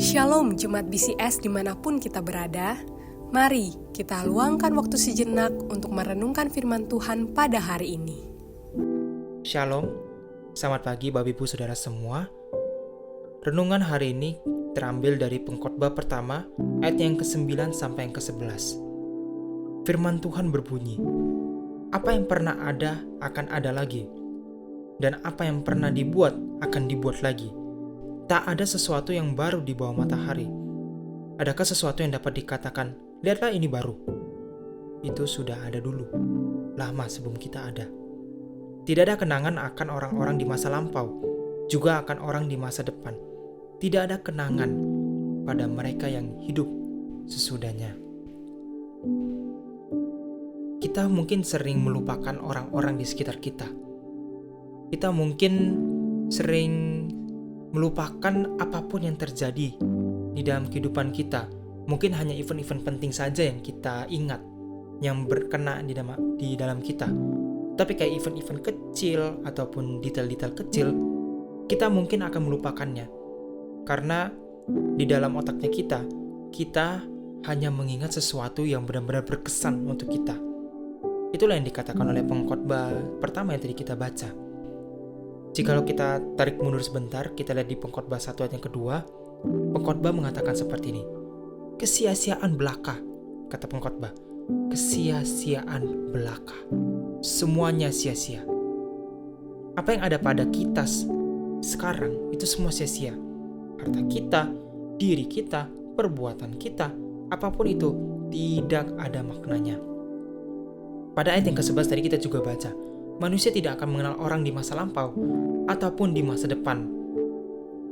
Shalom Jemaat BCS dimanapun kita berada. Mari kita luangkan waktu sejenak untuk merenungkan firman Tuhan pada hari ini. Shalom, selamat pagi Bapak Ibu Saudara semua. Renungan hari ini terambil dari Pengkhotbah pertama ayat yang ke-9 sampai yang ke-11. Firman Tuhan berbunyi, apa yang pernah ada akan ada lagi, dan apa yang pernah dibuat akan dibuat lagi. Tak ada sesuatu yang baru di bawah matahari. Adakah sesuatu yang dapat dikatakan, lihatlah ini baru? Itu sudah ada dulu, lama sebelum kita ada. Tidak ada kenangan akan orang-orang di masa lampau, juga akan orang di masa depan. Tidak ada kenangan pada mereka yang hidup sesudahnya. Kita mungkin sering melupakan orang-orang di sekitar kita. Kita mungkin sering melupakan apapun yang terjadi di dalam kehidupan kita. Mungkin hanya event-event penting saja yang kita ingat, yang berkena di dalam kita. Tapi kayak event-event kecil ataupun detail-detail kecil, kita mungkin akan melupakannya. Karena di dalam otaknya kita hanya mengingat sesuatu yang benar-benar berkesan untuk kita. Itulah yang dikatakan oleh Pengkhotbah pertama yang tadi kita baca. Jikalau kita tarik mundur sebentar, kita lihat di Pengkhotbah 1 ayat yang kedua, Pengkhotbah mengatakan seperti ini. Kesia-siaan belaka, kata Pengkhotbah. Kesia-siaan belaka. Semuanya sia-sia. Apa yang ada pada kita sekarang, itu semua sia-sia. Harta kita, diri kita, perbuatan kita, apapun itu, tidak ada maknanya. Pada ayat yang ke-11 tadi kita juga baca, manusia tidak akan mengenal orang di masa lampau ataupun di masa depan.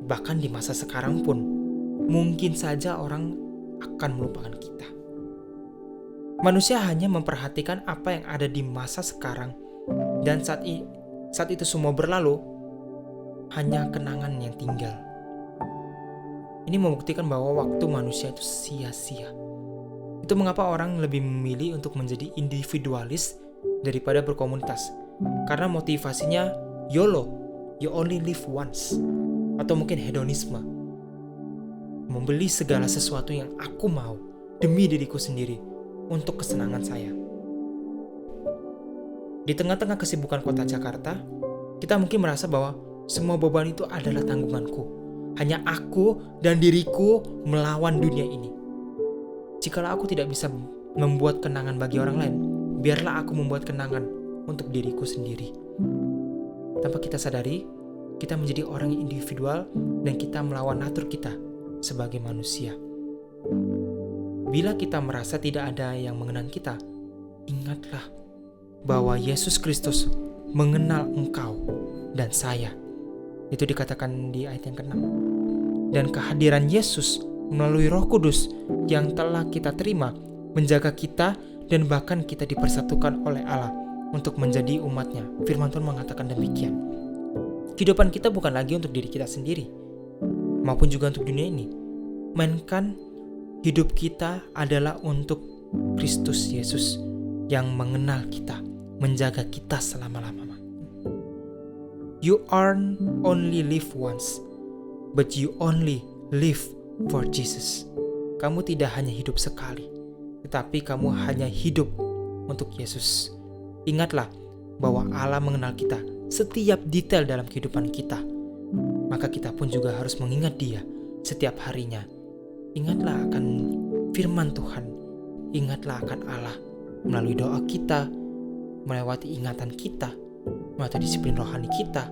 Bahkan di masa sekarang pun, mungkin saja orang akan melupakan kita. Manusia hanya memperhatikan apa yang ada di masa sekarang, dan saat itu semua berlalu, hanya kenangan yang tinggal. Ini membuktikan bahwa waktu manusia itu sia-sia. Itu mengapa orang lebih memilih untuk menjadi individualis daripada berkomunitas. Karena motivasinya YOLO, you only live once. Atau mungkin hedonisme, membeli segala sesuatu yang aku mau demi diriku sendiri untuk kesenangan saya. Di tengah-tengah kesibukan kota Jakarta, kita mungkin merasa bahwa semua beban itu adalah tanggunganku. Hanya aku dan diriku melawan dunia ini. Jikalau aku tidak bisa membuat kenangan bagi orang lain, biarlah aku membuat kenangan untuk diriku sendiri. Tanpa kita sadari, kita menjadi orang yang individual dan kita melawan natur kita sebagai manusia. Bila kita merasa tidak ada yang mengenal kita, ingatlah bahwa Yesus Kristus mengenal engkau dan saya. Itu dikatakan di ayat yang ke-6. Dan kehadiran Yesus melalui Roh Kudus yang telah kita terima menjaga kita dan bahkan kita dipersatukan oleh Allah untuk menjadi umatnya. Firman Tuhan mengatakan demikian. Kehidupan kita bukan lagi untuk diri kita sendiri, maupun juga untuk dunia ini. Melainkan hidup kita adalah untuk Kristus Yesus yang mengenal kita, menjaga kita selama-lamanya. You aren't only live once, but you only live for Jesus. Kamu tidak hanya hidup sekali, tetapi kamu hanya hidup untuk Yesus. Ingatlah bahwa Allah mengenal kita setiap detail dalam kehidupan kita. Maka kita pun juga harus mengingat Dia setiap harinya. Ingatlah akan firman Tuhan. Ingatlah akan Allah melalui doa kita, melewati ingatan kita, melewati disiplin rohani kita,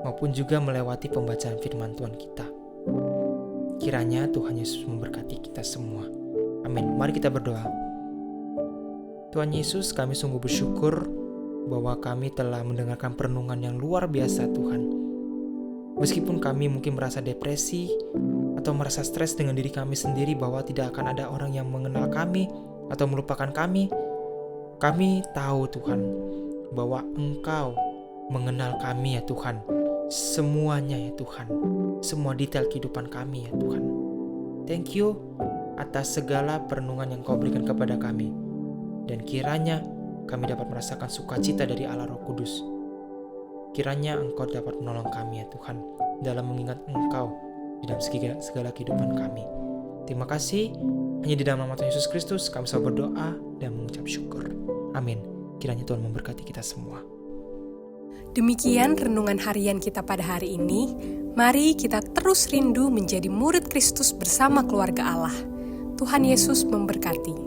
maupun juga melewati pembacaan firman Tuhan kita. Kiranya Tuhan Yesus memberkati kita semua. Amin. Mari kita berdoa. Tuhan Yesus, kami sungguh bersyukur bahwa kami telah mendengarkan perenungan yang luar biasa Tuhan. Meskipun kami mungkin merasa depresi atau merasa stres dengan diri kami sendiri bahwa tidak akan ada orang yang mengenal kami atau melupakan kami tahu Tuhan bahwa Engkau mengenal kami ya Tuhan. Semuanya ya Tuhan. Semua detail kehidupan kami ya Tuhan. Thank you atas segala perenungan yang Kau berikan kepada kami. Dan kiranya kami dapat merasakan sukacita dari Allah Roh Kudus. Kiranya Engkau dapat menolong kami ya Tuhan dalam mengingat Engkau di dalam segala kehidupan kami. Terima kasih. Hanya di dalam nama Tuhan Yesus Kristus kami selalu berdoa dan mengucap syukur. Amin. Kiranya Tuhan memberkati kita semua. Demikian renungan harian kita pada hari ini. Mari kita terus rindu menjadi murid Kristus bersama keluarga Allah. Tuhan Yesus memberkati.